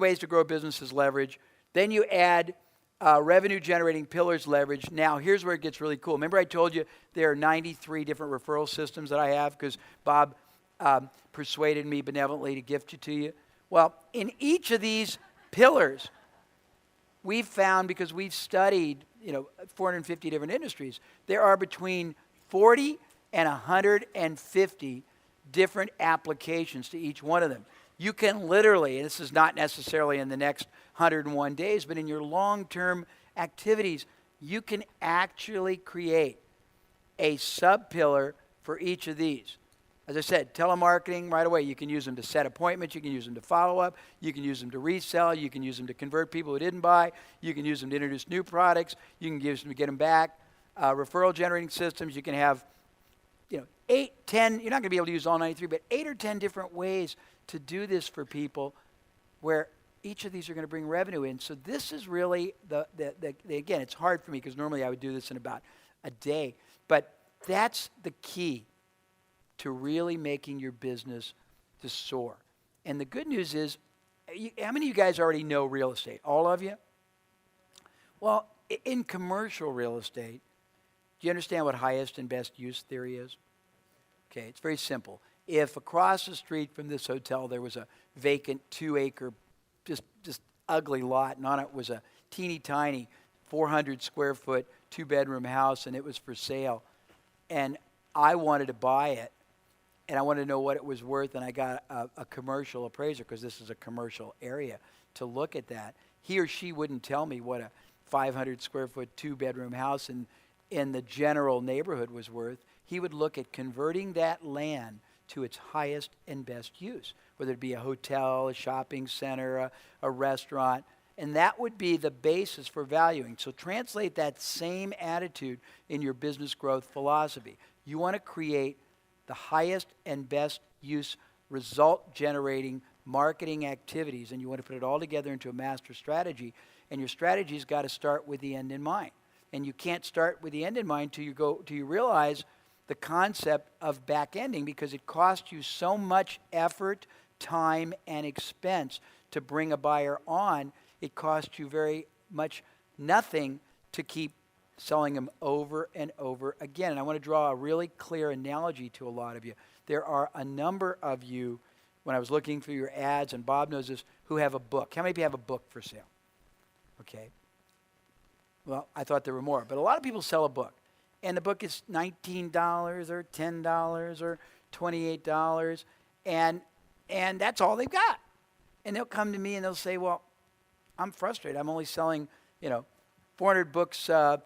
ways to grow a business is leverage. Then you add revenue-generating pillars leverage. Now, here's where it gets really cool. Remember I told you there are 93 different referral systems that I have because Bob persuaded me benevolently to gift it to you? Well, in each of these pillars, we've found, because we've studied 450 different industries, there are between 40 and 150 different applications to each one of them. You can literally, and this is not necessarily in the next 101 days, but in your long-term activities, you can actually create a sub-pillar for each of these. As I said, telemarketing, right away, you can use them to set appointments, you can use them to follow up, you can use them to resell, you can use them to convert people who didn't buy, you can use them to introduce new products, you can use them to get them back. Referral generating systems, you can have 8, 10, you're not going to be able to use all 93, but 8 or 10 different ways to do this for people where each of these are going to bring revenue in. So this is really, again, it's hard for me because normally I would do this in about a day, but that's the key to really making your business to soar. And the good news is, how many of you guys already know real estate? All of you? Well, in commercial real estate, do you understand what highest and best use theory is? Okay, it's very simple. If across the street from this hotel there was a vacant 2-acre, just ugly lot, and on it was a teeny tiny 400 square foot 2-bedroom house, and it was for sale, and I wanted to buy it, and I wanted to know what it was worth, and I got a commercial appraiser, because this is a commercial area, to look at that. He or she wouldn't tell me what a 500 square foot 2-bedroom house in the general neighborhood was worth. He would look at converting that land to its highest and best use, whether it be a hotel, a shopping center, a restaurant, and that would be the basis for valuing. So translate that same attitude in your business growth philosophy. You want to create the highest and best use result-generating marketing activities, and you want to put it all together into a master strategy, and your strategy's got to start with the end in mind. And you can't start with the end in mind till you realize the concept of back-ending, because it costs you so much effort, time, and expense to bring a buyer on. It costs you very much nothing to keep selling them over and over again. And I want to draw a really clear analogy to a lot of you. There are a number of you, when I was looking through your ads, and Bob knows this, who have a book. How many of you have a book for sale? Okay. Well, I thought there were more, but a lot of people sell a book. And the book is $19 or $10 or $28, and that's all they've got. And they'll come to me and they'll say, well, I'm frustrated. I'm only selling, 400 books a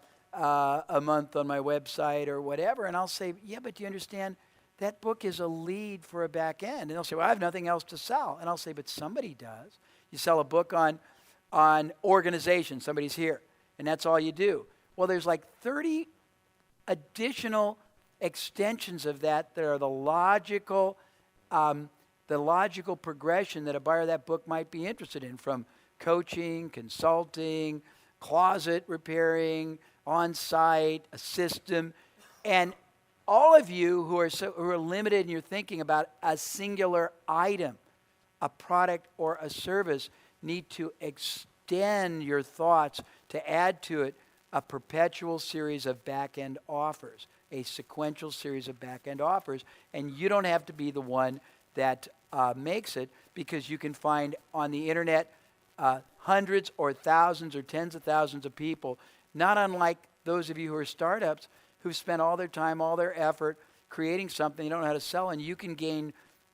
month on my website or whatever. And I'll say, yeah, but do you understand that book is a lead for a back end? And they'll say, well, I have nothing else to sell. And I'll say, but somebody does. You sell a book on organization. Somebody's here, and that's all you do. Well, there's like 30 additional extensions of that are the logical progression that a buyer of that book might be interested in, from coaching, consulting, closet repairing, on-site, a system. And all of you who are limited in your thinking about a singular item, a product or a service, need to extend your thoughts to add to it a perpetual series of back-end offers, a sequential series of back-end offers, and you don't have to be the one that makes it, because you can find on the internet hundreds or thousands or tens of thousands of people, not unlike those of you who are startups, who've spent all their time, all their effort creating something you don't know how to sell, and you can gain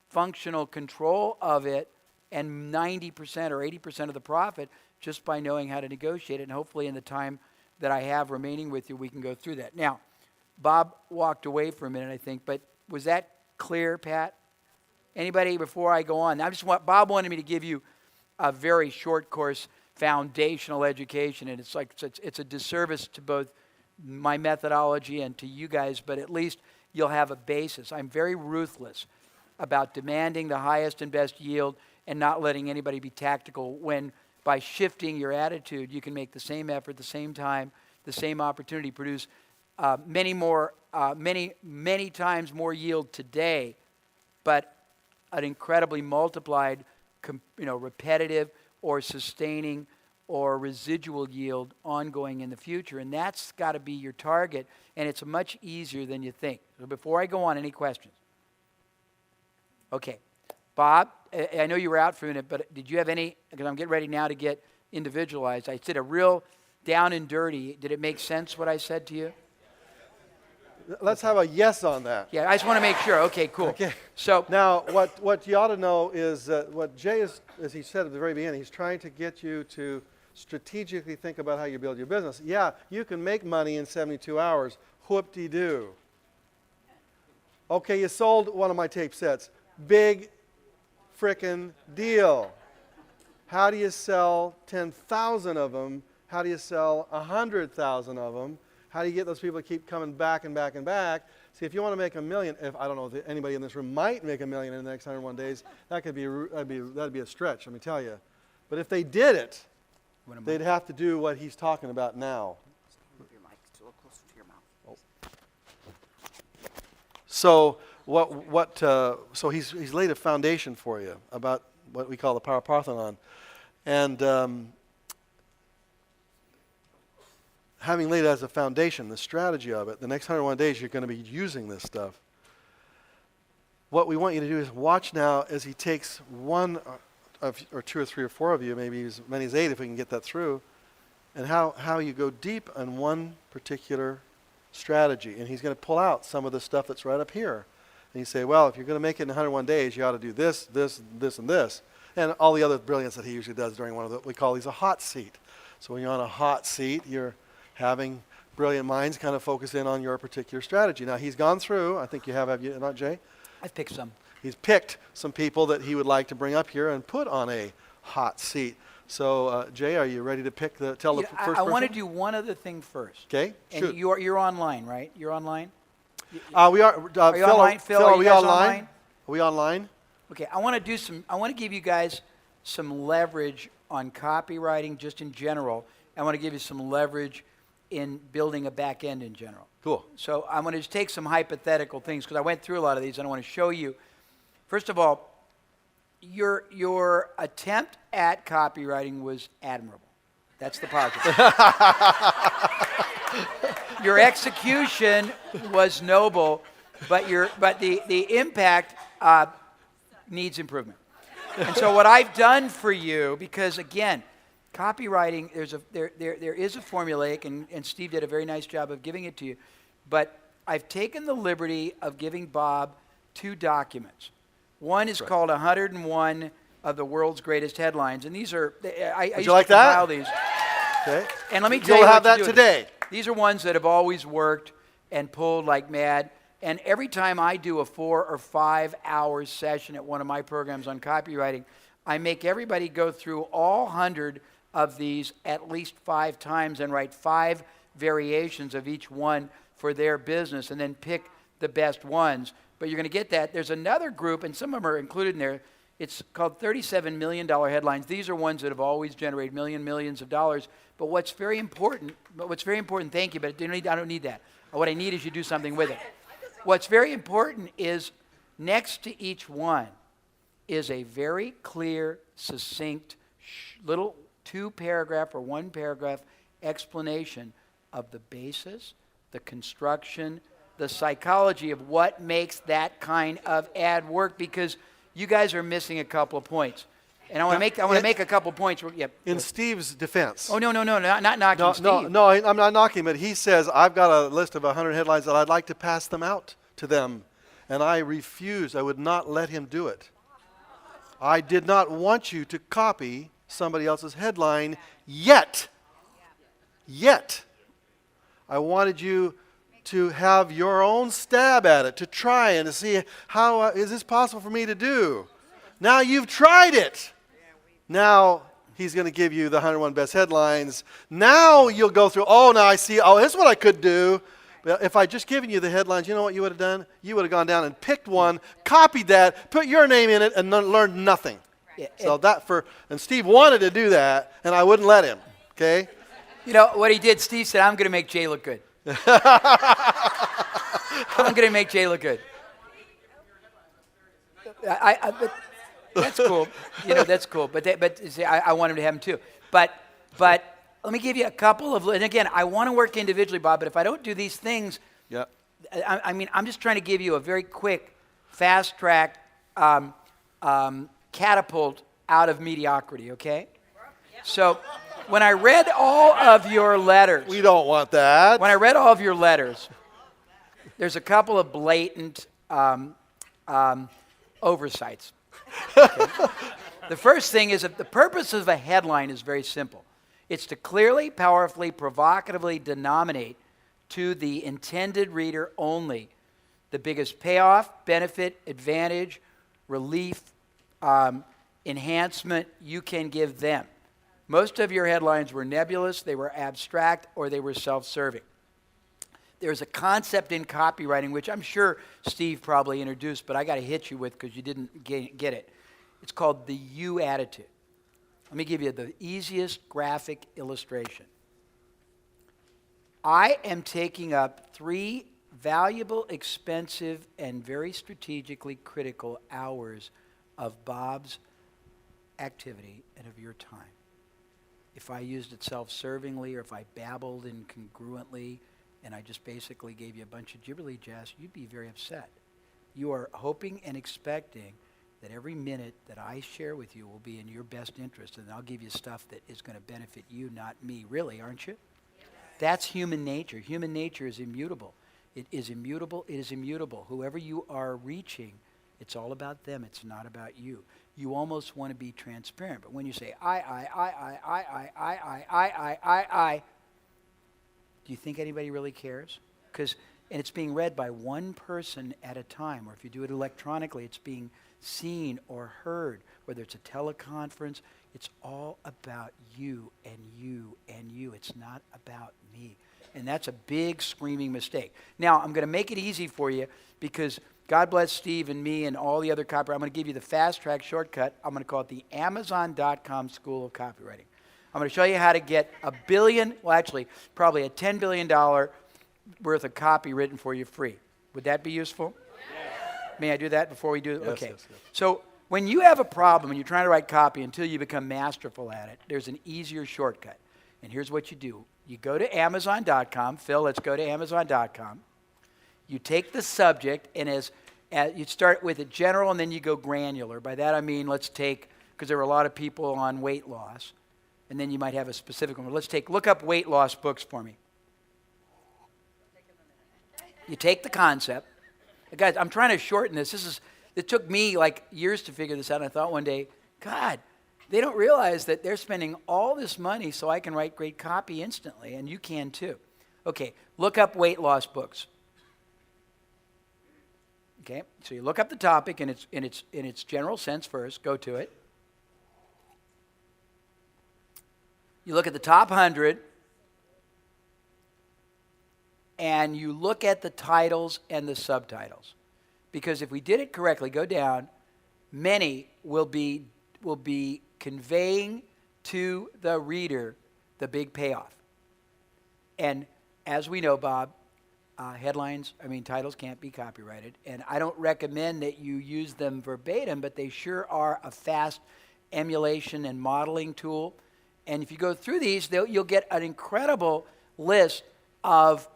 functional control of it and 90% or 80% of the profit just by knowing how to negotiate it. And hopefully in the time that I have remaining with you, we can go through that. Now, Bob walked away for a minute, I think, but was that clear, Pat? Anybody before I go on? Bob wanted me to give you a very short course, foundational education, and it's a disservice to both my methodology and to you guys, but at least you'll have a basis. I'm very ruthless about demanding the highest and best yield and not letting anybody be tactical, when by shifting your attitude, you can make the same effort, the same time, the same opportunity, produce many times more yield today, but an incredibly multiplied, repetitive or sustaining or residual yield ongoing in the future. And that's got to be your target, and it's much easier than you think. So before I go on, any questions? Okay. Bob, I know you were out for a minute, but did you have any, because I'm getting ready now to get individualized. I said a real down and dirty. Did it make sense what I said to you? Let's have a yes on that. Yeah, I just want to make sure. Okay, cool. Okay. So now, what you ought to know is what Jay is, as he said at the very beginning, he's trying to get you to strategically think about how you build your business. Yeah, you can make money in 72 hours. Whoop-de-doo. Okay, you sold one of my tape sets. Big frickin' deal. How do you sell 10,000 of them? How do you sell 100,000 of them? How do you get those people to keep coming back and back and back? See, if you want to make $1 million, if I don't know if anybody in this room might make $1 million in the next 101 days, that'd be a stretch, let me tell you. But if they did it, they'd have to do what he's talking about now. Move your mic. It's a little closer to your mouth. So so he's laid a foundation for you about what we call the Power Parthenon, and having laid it as a foundation, the strategy of it, the next 101 days you're going to be using this stuff. What we want you to do is watch now as he takes one or two or three or four of you, maybe as many as 8 if we can get that through, and how you go deep on one particular strategy. And he's going to pull out some of the stuff that's right up here. And you say, well, if you're going to make it in 101 days, you ought to do this, this, this, and this. And all the other brilliance that he usually does during one of the, we call these a hot seat. So when you're on a hot seat, you're having brilliant minds kind of focus in on your particular strategy. Now, he's gone through, I think you have you not, Jay? I've picked some. He's picked some people that he would like to bring up here and put on a hot seat. So, Jay, are you ready to pick the first person? I want to do one other thing first. Okay, shoot. And you're online, right? You're online? We are. Are you online, Phil? Phil, are are we online? Are we online? Okay, I want to give you guys some leverage on copywriting just in general. I want to give you some leverage in building a back end in general. Cool. So I'm going to just take some hypothetical things because I went through a lot of these and I want to show you. First of all, your attempt at copywriting was admirable. That's the positive. Your execution was noble, but the impact needs improvement. And so what I've done for you, because again, copywriting, there is a formulaic, and Steve did a very nice job of giving it to you, but I've taken the liberty of giving Bob 2 documents. One is called 101 of the world's greatest headlines, and these are, I used to compile these. Okay. And let me tell you You'll what have that to do. today. These are ones that have always worked and pulled like mad. And every time I do a 4 or 5 hour session at one of my programs on copywriting, I make everybody go through all 100 of these at least 5 times and write 5 variations of each one for their business and then pick the best ones. But you're going to get that. There's another group, and some of them are included in there. It's called $37 million headlines. These are ones that have always generated millions of dollars. But what's very important, thank you, but I don't need that. What I need is you do something with it. What's very important is next to each one is a very clear, succinct, little 2-paragraph or 1-paragraph explanation of the basis, the construction, the psychology of what makes that kind of ad work, because you guys are missing a couple of points. And I want to make a couple of points. Yep. In Steve's defense. Oh, no, not knocking Steve. No, I'm not knocking him, but he says, I've got a list of 100 headlines that I'd like to pass them out to them. And I refused. I would not let him do it. I did not want you to copy somebody else's headline yet. Yet. I wanted you to have your own stab at it, to try and to see how is this possible for me to do. Now you've tried it. Now he's going to give you the 101 best headlines. Now you'll go through, now I see, this is what I could do. Well, if I just given you the headlines, you know what you would have done? You would have gone down and picked one, copied that, put your name in it, and learned nothing. Yeah, so and Steve wanted to do that, and I wouldn't let him, okay? You know what he did? Steve said, I'm going to make Jay look good. I'm going to make Jay look good. That's cool. That's cool. But see, I want him to have them too. But let me give you a couple of, and again, I want to work individually, Bob, but if I don't do these things, Yeah. I mean, I'm just trying to give you a very quick, fast track catapult out of mediocrity, okay? So when I read all of your letters, We don't want that. when I read all of your letters, there's a couple of blatant oversights. Okay? The first thing is that the purpose of a headline is very simple. It's to clearly, powerfully, provocatively denominate to the intended reader only the biggest payoff, benefit, advantage, relief, enhancement you can give them. Most of your headlines were nebulous, they were abstract, or they were self-serving. There's a concept in copywriting, which I'm sure Steve probably introduced, but I got to hit you with because you didn't get it. It's called the you attitude. Let me give you the easiest graphic illustration. I am taking up 3 valuable, expensive, and very strategically critical hours of Bob's activity and of your time. If I used it self-servingly or if I babbled incongruently and I just basically gave you a bunch of gibberly jazz, you'd be very upset. You are hoping and expecting that every minute that I share with you will be in your best interest, and I'll give you stuff that is going to benefit you, not me. Really, aren't you? Yes. That's human nature. Human nature is immutable. It is immutable. It is immutable. Whoever you are reaching, it's all about them. It's not about you. You almost want to be transparent, but when you say I, do you think anybody really cares? And it's being read by one person at a time, or if you do it electronically, it's being seen or heard, whether it's a teleconference. It's all about you and you and you. It's not about me. And that's a big screaming mistake. Now, I'm going to make it easy for you because God bless Steve and me and all the other copywriters. I'm going to give you the fast track shortcut. I'm going to call it the Amazon.com School of Copywriting. I'm going to show you how to get probably a $10 billion worth of copy written for you free. Would that be useful? Yes. May I do that before we do it? Yes, okay. yes, yes. So when you have a problem and you're trying to write copy until you become masterful at it, there's an easier shortcut. And here's what you do. You go to Amazon.com. Phil, let's go to Amazon.com. You take the subject, and as you start with a general, and then you go granular. By that I mean, because there were a lot of people on weight loss, and then you might have a specific one. Look up weight loss books for me. You take the concept. Guys, I'm trying to shorten this. It took me like years to figure this out, and I thought one day, God, they don't realize that they're spending all this money so I can write great copy instantly, and you can too. Okay, look up weight loss books. Okay, so you look up the topic in its general sense first. Go to it. You look at the top 100, and you look at the titles and the subtitles, because if we did it correctly, go down. Many will be conveying to the reader the big payoff. And as we know, Bob, titles can't be copyrighted, and I don't recommend that you use them verbatim, but they sure are a fast emulation and modeling tool. And if you go through these, you'll get an incredible list of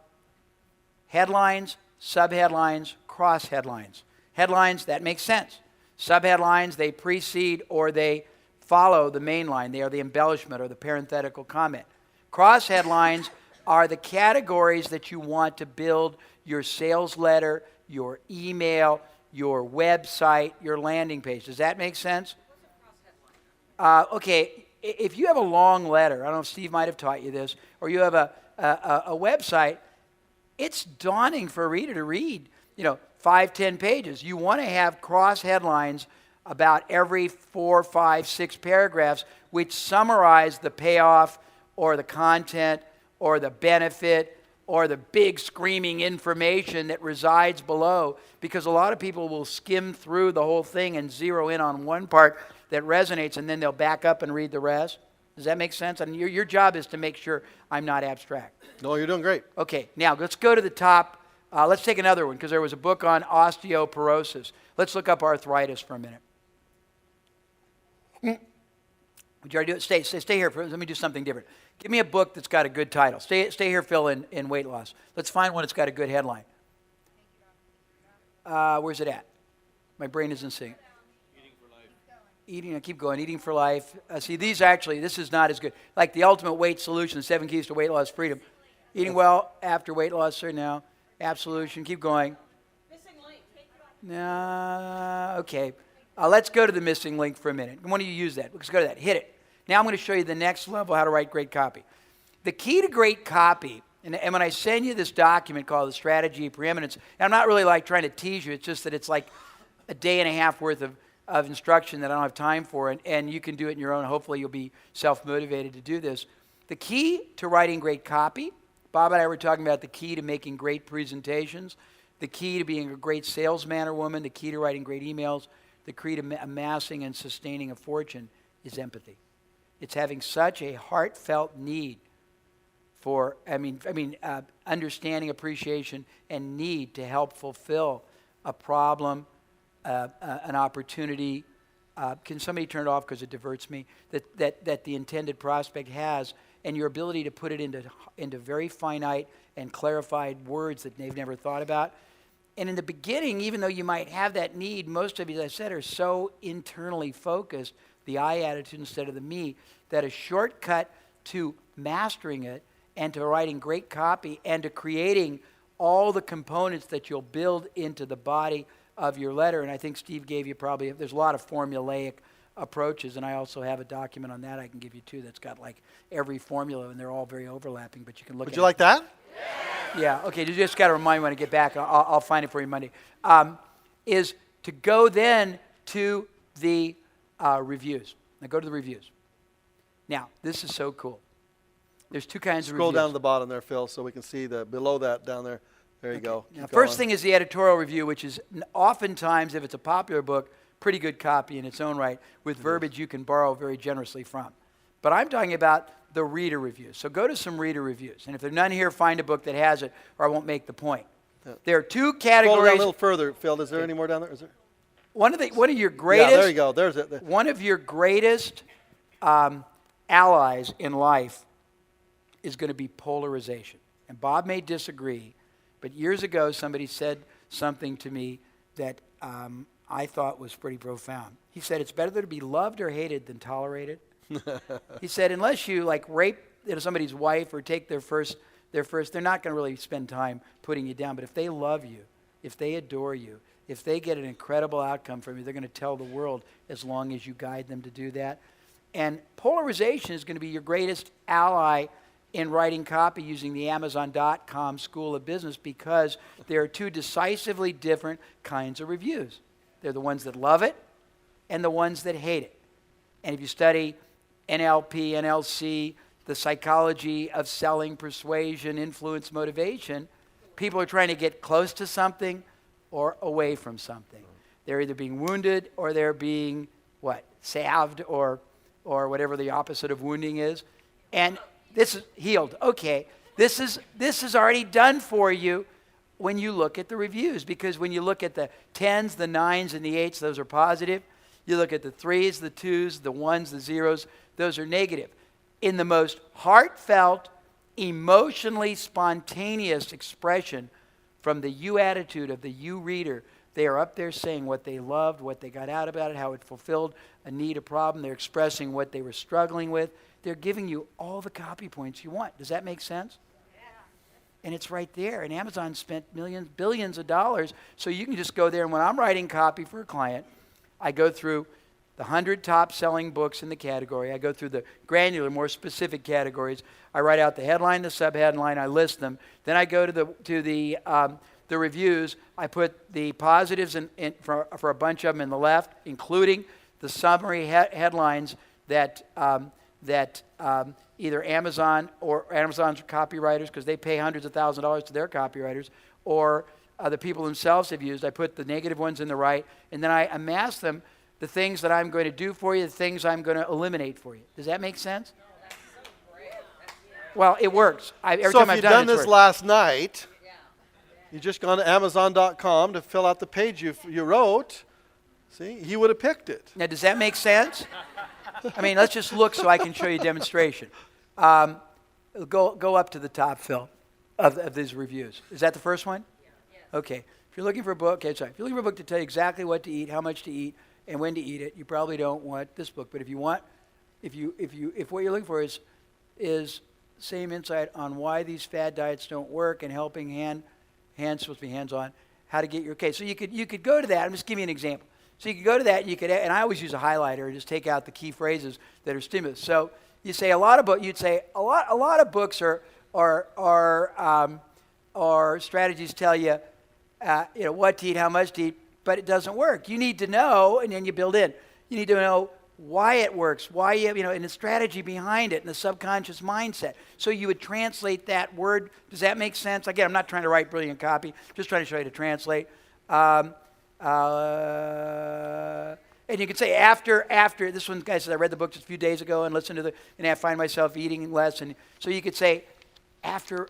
headlines, subheadlines, cross-headlines. Headlines, that makes sense. Subheadlines, they precede or they follow the main line. They are the embellishment or the parenthetical comment. Cross-headlines are the categories that you want to build your sales letter, your email, your website, your landing page. Does that make sense? Okay, if you have a long letter, I don't know if Steve might have taught you this, or you have a website, it's daunting for a reader to read, 5, 10 pages. You want to have cross headlines about every 4, 5, 6 paragraphs, which summarize the payoff or the content or the benefit or the big screaming information that resides below, because a lot of people will skim through the whole thing and zero in on one part that resonates, and then they'll back up and read the rest. Does that make sense? And your job is to make sure I'm not abstract. No, you're doing great. Okay, now let's go to the top. Let's take another one, because there was a book on osteoporosis. Let's look up arthritis for a minute. Would you already do it? Stay here. Let me do something different. Give me a book that's got a good title. Stay here, Phil, in weight loss. Let's find one that's got a good headline. Where's it at? My brain isn't seeing. I keep going. Eating for life. See, this is not as good. Like the ultimate weight solution, 7 keys to weight loss freedom. Eating well after weight loss, sir, now. Absolution. Keep going. Missing link. Okay. Let's go to the missing link for a minute. Why don't you use that? Let's go to that. Hit it. Now I'm going to show you the next level, how to write great copy. The key to great copy, and when I send you this document called the Strategy of Preeminence, and I'm not really like trying to tease you, it's just that it's like a day and a half worth of instruction that I don't have time for, and you can do it in your own. Hopefully you'll be self-motivated to do this. The key to writing great copy, Bob and I were talking about the key to making great presentations, the key to being a great salesman or woman, the key to writing great emails, the key to amassing and sustaining a fortune is empathy. It's having such a heartfelt need for, understanding, appreciation, and need to help fulfill a problem, an opportunity. Can somebody turn it off because it diverts me? That the intended prospect has, and your ability to put it into very finite and clarified words that they've never thought about. And in the beginning, even though you might have that need, most of you, as I said, are so internally focused, the I attitude instead of the me, that a shortcut to mastering it and to writing great copy and to creating all the components that you'll build into the body of your letter. And I think Steve gave you there's a lot of formulaic approaches, and I also have a document on that I can give you too that's got like every formula, and they're all very overlapping, but you can look at it. Would you like that? Yeah, okay, you just got to remind me when I get back. I'll find it for you Monday. Is to go then to the reviews. Now go to the reviews. Now, this is so cool. There's two kinds of reviews. Scroll down to the bottom there, Phil, so we can see below that down there. There you go. Now, first thing is the editorial review, which is oftentimes, if it's a popular book, pretty good copy in its own right, with verbiage you can borrow very generously from. But I'm talking about the reader reviews. So go to some reader reviews. And if there's none here, find a book that has it, or I won't make the point. Yeah. There are two categories. Scroll down a little further, Phil. Is there any more down there? Is there? One of your greatest. Yeah, there you go. There's it. One of your greatest allies in life is going to be polarization. And Bob may disagree, but years ago somebody said something to me that I thought was pretty profound. He said, it's better to be loved or hated than tolerated. He said, unless you like rape somebody's wife or take their first, they're not going to really spend time putting you down. But if they love you, if they adore you, if they get an incredible outcome from you, they're going to tell the world as long as you guide them to do that. And polarization is going to be your greatest ally in writing copy using the Amazon.com School of Business, because there are two decisively different kinds of reviews. They're the ones that love it and the ones that hate it. And if you study NLP, NLC, the psychology of selling, persuasion, influence, motivation, people are trying to get close to something or away from something. They're either being wounded or they're being, salved or whatever the opposite of wounding is. And this is healed. Okay, this is already done for you when you look at the reviews, because when you look at the 10s, the 9s, and the 8s, those are positive. You look at the 3s, the 2s, the 1s, the 0s, those are negative. In the most heartfelt, emotionally spontaneous expression from the you attitude of the you reader, they are up there saying what they loved, what they got out about it, how it fulfilled a need, a problem. They're expressing what they were struggling with. They're giving you all the copy points you want. Does that make sense? Yeah. And it's right there. And Amazon spent billions of dollars, so you can just go there. And when I'm writing copy for a client, I go through the 100 top-selling books in the category. I go through the granular, more specific categories. I write out the headline, the subheadline. I list them. Then I go to the reviews. I put the positives for a bunch of them in the left, including the summary headlines that either Amazon or Amazon's copywriters, because they pay hundreds of thousands of dollars to their copywriters, or the people themselves have used. I put the negative ones in the right, and then I amass them, the things that I'm going to do for you, the things I'm going to eliminate for you. Does that make sense? No, that's so great. Well, it works. Every so time if you've done this last night, you just gone to Amazon.com to fill out the page you wrote, See, he would have picked it. Now, does that make sense? I mean, let's just look so I can show you a demonstration. Go up to the top, Phil, of these reviews. Is that the first one? Yeah. Okay. If you're looking for a book, okay, sorry. If you're looking for a book to tell you exactly what to eat, how much to eat, and when to eat it, you probably don't want this book. But if what you're looking for is same insight on why these fad diets don't work and helping hands supposed to be hands-on, how to get your case. So you could go to that. I'm just giving you an example. So you could go to that, and and I always use a highlighter and just take out the key phrases that are stimulus. So you say a lot of books are strategies tell you, what to eat, how much to eat, but it doesn't work. You need to know, and then you build in. You need to know why it works, and the strategy behind it, and the subconscious mindset. So you would translate that word. Does that make sense? Again, I'm not trying to write brilliant copy. just trying to show you to translate. And you can say after this one, guy says, I read the book just a few days ago and listened to and I find myself eating less. And so you could say after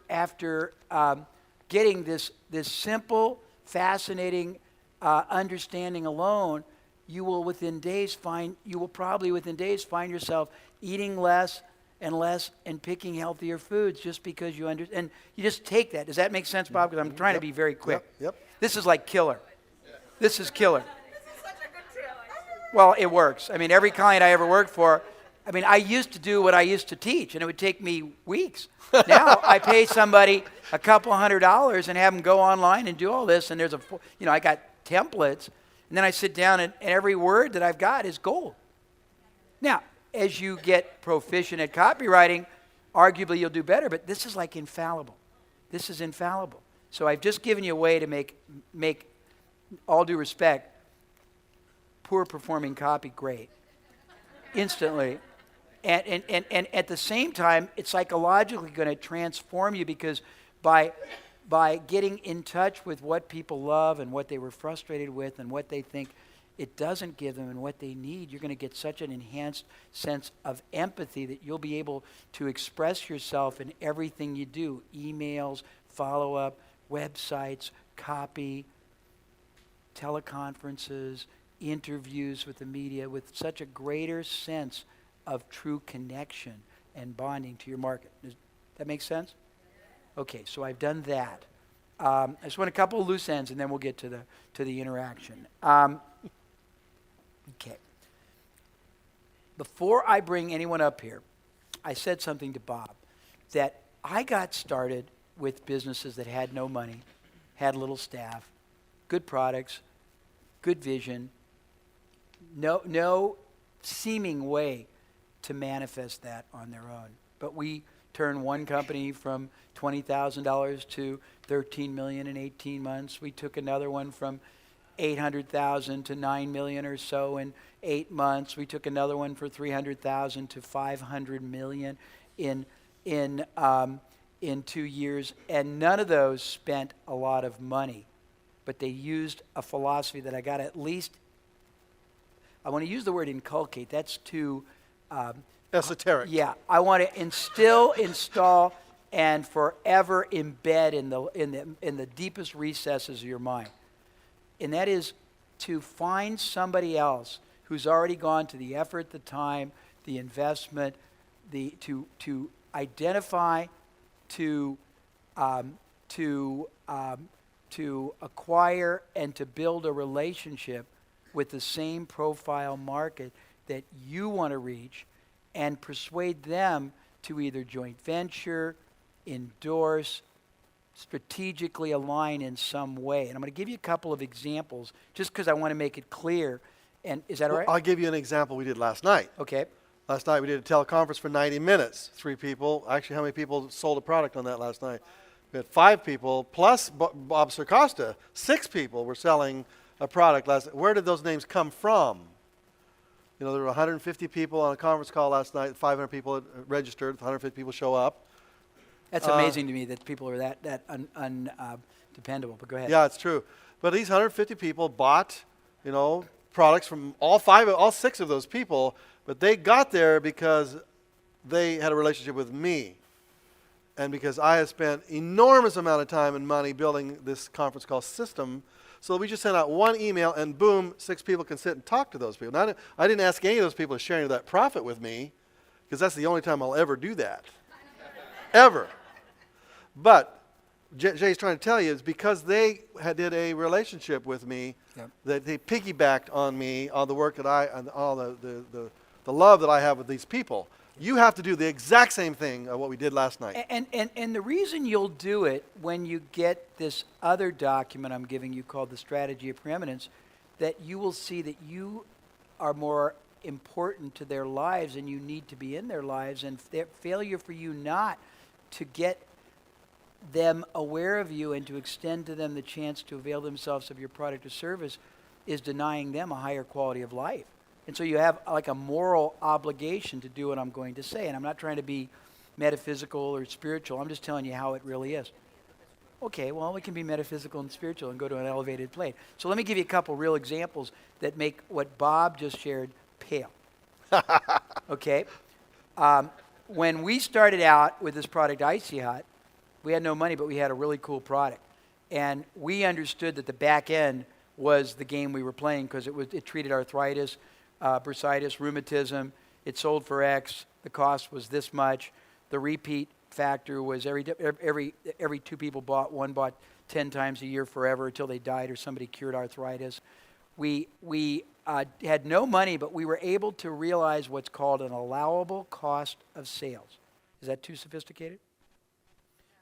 getting this simple, fascinating understanding alone, you will probably within days find yourself eating less and picking healthier foods just because you understand. And you just take that. Does that make sense, Bob? Because I'm trying to be very quick. Yep. This is like killer. This is killer. This is such a good tip. Well, it works. I mean, every client I ever worked for, I used to do what I used to teach, and it would take me weeks. Now I pay somebody a couple $100 and have them go online and do all this, and I got templates, and then I sit down, and every word that I've got is gold. Now, as you get proficient at copywriting, arguably you'll do better, but this is like infallible. This is infallible. So I've just given you a way to make all due respect, poor performing copy great. Instantly. And at the same time, it's psychologically going to transform you because by getting in touch with what people love and what they were frustrated with and what they think it doesn't give them and what they need, you're going to get such an enhanced sense of empathy that you'll be able to express yourself in everything you do. Emails, follow-up, websites, copy, teleconferences, interviews with the media with such a greater sense of true connection and bonding to your market. Does that make sense? Okay, so I've done that. I just want a couple of loose ends, and then we'll get to the interaction. Okay. Before I bring anyone up here, I said something to Bob that I got started with businesses that had no money, had little staff, good products, good vision, no seeming way to manifest that on their own. But we turned one company from $20,000 to $13 million in 18 months. We took another one from $800,000 to $9 million or so in 8 months. We took another one for $300,000 to $500 million in 2 years. And none of those spent a lot of money, but they used a philosophy that I got at least. I want to use the word inculcate. That's too Esoteric. Yeah, I want to install, and forever embed in the deepest recesses of your mind. And that is to find somebody else who's already gone to the effort, the time, the investment, to identify, to acquire, and to build a relationship with the same profile market that you want to reach, and persuade them to either joint venture, endorse, strategically align in some way. And I'm going to give you a couple of examples just because I want to make it clear. And is that all right? I'll give you an example we did last night. Okay. Last night we did a teleconference for 90 minutes. 3 people. Actually, how many people sold a product on that last night? We had 5 people plus Bob Circosta. 6 people were selling a product last night. Where did those names come from? There were 150 people on a conference call last night. 500 people had registered. 150 people show up. That's amazing to me that people are that dependable. But go ahead. Yeah, it's true. But these 150 people bought, products from all 6 of those people. But they got there because they had a relationship with me, and because I had spent enormous amount of time and money building this conference call system, So we just send out one email, and boom, 6 people can sit and talk to those people. Now, I didn't ask any of those people to share any of that profit with me, because that's the only time I'll ever do that. Ever. But Jay's trying to tell you is because they did a relationship with me, Yep. that they piggybacked on me, on the work that and all the love that I have with these people. You have to do the exact same thing of what we did last night. And the reason you'll do it when you get this other document I'm giving you called the Strategy of Preeminence, that you will see that you are more important to their lives and you need to be in their lives, and failure for you not to get them aware of you and to extend to them the chance to avail themselves of your product or service is denying them a higher quality of life. And so you have like a moral obligation to do what I'm going to say. And I'm not trying to be metaphysical or spiritual. I'm just telling you how it really is. Okay, well, we can be metaphysical and spiritual and go to an elevated plane. So let me give you a couple real examples that make what Bob just shared pale. Okay? When we started out with this product, Icy Hot, we had no money, but we had a really cool product. And we understood that the back end was the game we were playing because it treated arthritis, bursitis, rheumatism. It sold for X. The cost was this much. The repeat factor was every 2 people bought, one bought 10 times a year forever until they died or somebody cured arthritis. We had no money, but we were able to realize what's called an allowable cost of sales. Is that too sophisticated?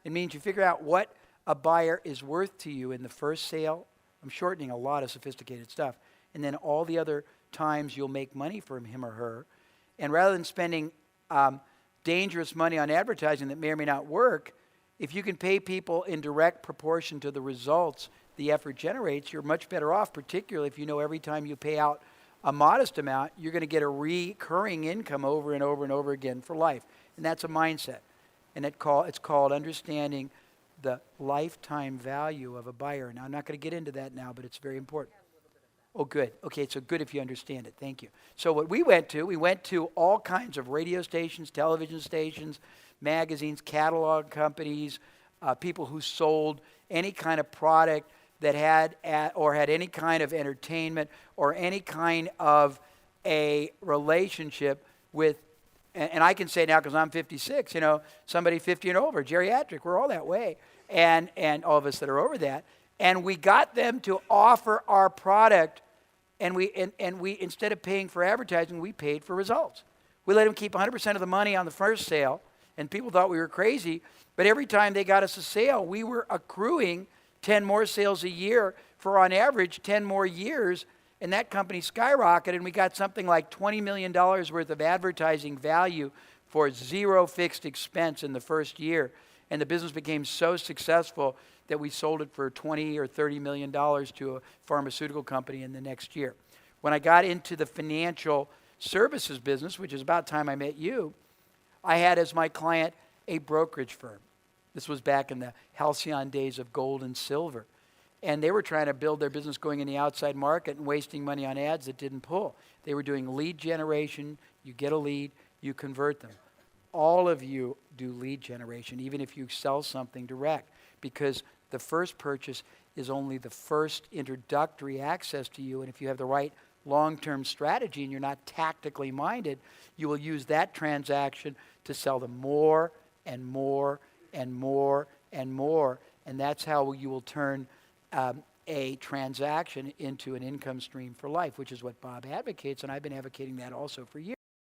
It means you figure out what a buyer is worth to you in the first sale. I'm shortening a lot of sophisticated stuff. And then all the other times you'll make money from him or her. And rather than spending dangerous money on advertising that may or may not work, if you can pay people in direct proportion to the results the effort generates, you're much better off, particularly if you know every time you pay out a modest amount, you're going to get a recurring income over and over and over again for life. And that's a mindset. And it's called understanding the lifetime value of a buyer. Now, I'm not going to get into that now, but it's very important. Oh, good. Okay, so good if you understand it. Thank you. So what we went to all kinds of radio stations, television stations, magazines, catalog companies, people who sold any kind of product that had any kind of entertainment or any kind of a relationship with, and I can say now because I'm 56, somebody 50 and over, geriatric, we're all that way, and all of us that are over that, and we got them to offer our product. And we instead of paying for advertising, we paid for results. We let them keep 100% of the money on the first sale, and people thought we were crazy. But every time they got us a sale, we were accruing 10 more sales a year for, on average, 10 more years. And that company skyrocketed, and we got something like $20 million worth of advertising value for 0 fixed expense in the first year. And the business became so successful that we sold it for $20 or $30 million to a pharmaceutical company in the next year. When I got into the financial services business, which is about time I met you, I had as my client a brokerage firm. This was back in the halcyon days of gold and silver. And they were trying to build their business going in the outside market and wasting money on ads that didn't pull. They were doing lead generation. You get a lead, you convert them. All of you do lead generation, even if you sell something direct, because the first purchase is only the first introductory access to you. And if you have the right long-term strategy and you're not tactically minded, you will use that transaction to sell them more and more and more and more. And that's how you will turn a transaction into an income stream for life, which is what Bob advocates. And I've been advocating that also for years.